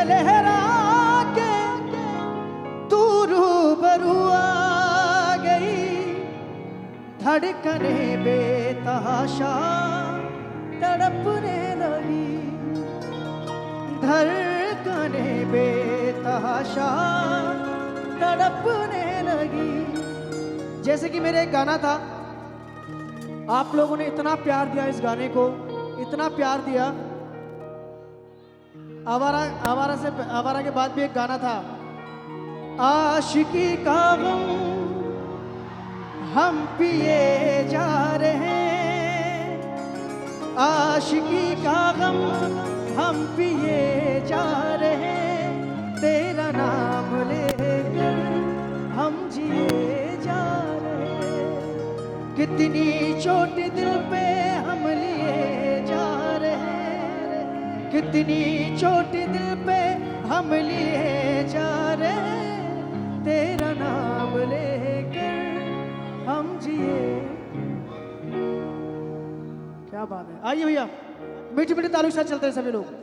लहरा के तू रूबरू आ गई, धड़कने बेतहाशा तड़पने लगी, धड़कने बेतहाशा तड़पने लगी। जैसे कि मेरा एक गाना था, आप लोगों ने इतना प्यार दिया इस गाने को, इतना प्यार दिया। आवारा के बाद भी एक गाना था, आशिकी का गम हम पिए जा रहे हैं, आशिकी का गम हम पिए जा रहे हैं, तेरा नाम लेकर हम जिए जा रहे हैं। कितनी चोट दिल पे हम लिए जा रहे हैं, कितनी चोट दिल पे हम लिए जा रहे हैं, तेरा नाम लेकर हम जिए। क्या बात है। आइए भैया, मीठी मीठी ताली के साथ चलते हैं सभी लोग।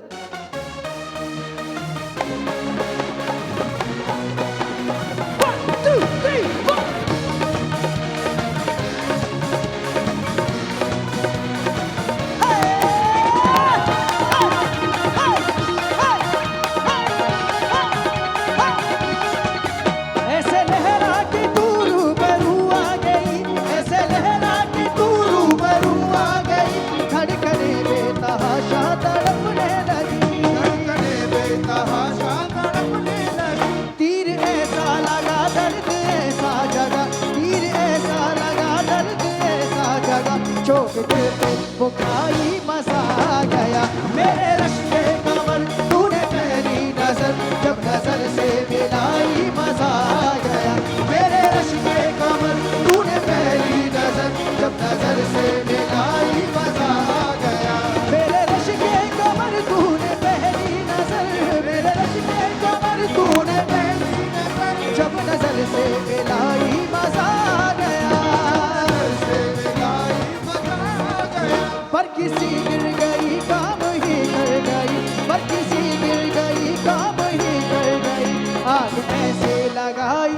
वो खाई मजा आ गया, मेरे रश्के कमर तूने पहली नजर जब नजर से मिलाई, मजा आ गया, मेरे रश्के कमर तूने पहली नजर जब नजर से मिलाई, मजा आ गया, मेरे रश्के कमर तूने पहली नजर, मेरे रश्के कमर तूने पहली नजर जब नजर से मिलाई, मजा आ गया, पर किसी गिर गई काम ही कर गई, पर किसी गिर गई काम ही कर गई, आग ऐसे लगाई।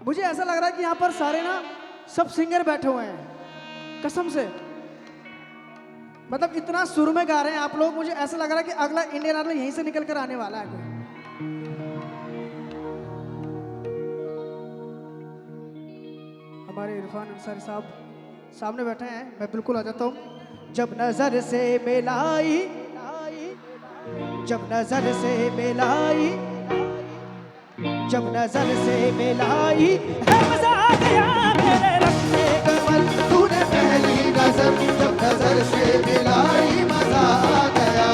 मुझे ऐसा लग रहा है कि यहाँ पर सारे ना सब सिंगर बैठे हुए हैं, कसम से। मतलब इतना सुर में गा रहे हैं आप लोग, मुझे ऐसा लग रहा है कि अगला इंडियन आइडल यहीं से निकल कर आने वाला है कोई। हमारे इरफान अंसारी साहब सामने बैठे हैं, मैं बिल्कुल आ जाता हूँ। जब नजर से मिलाई, जब नजर से मिलाई, जब नजर से मिलाई, है मजा आ गया, मेरे रश्के कमर तूने पहली नजर जब नजर से मिलाई, मजा आ गया।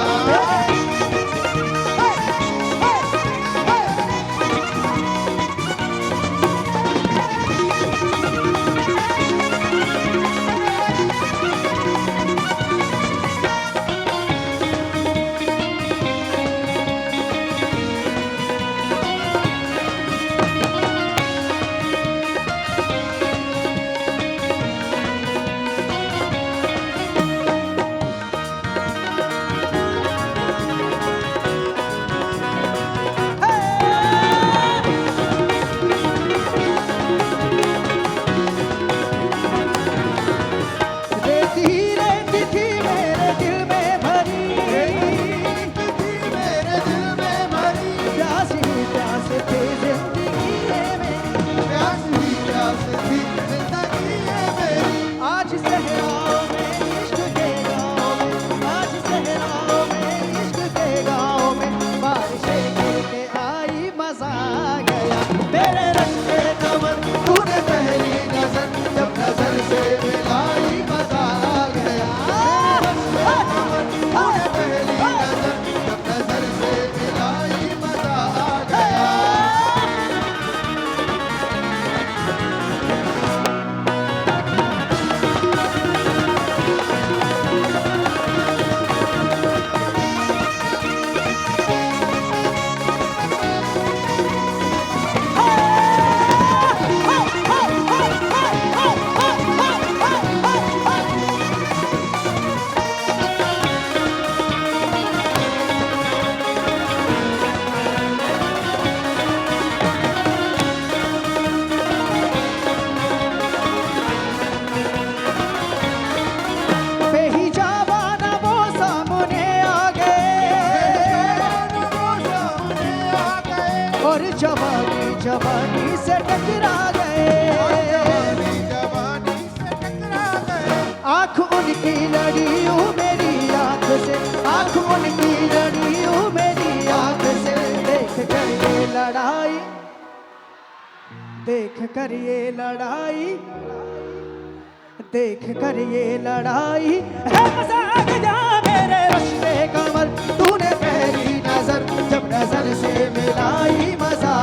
उनकी लड़ी हूँ मेरी आंख से। देख कर ये लड़ाई, देख कर ये लड़ाई, देख कर ये लड़ाई है मजाक या मेरे रश्ते कमर। तूने पहली नजर जब नजर से मिलाई मजा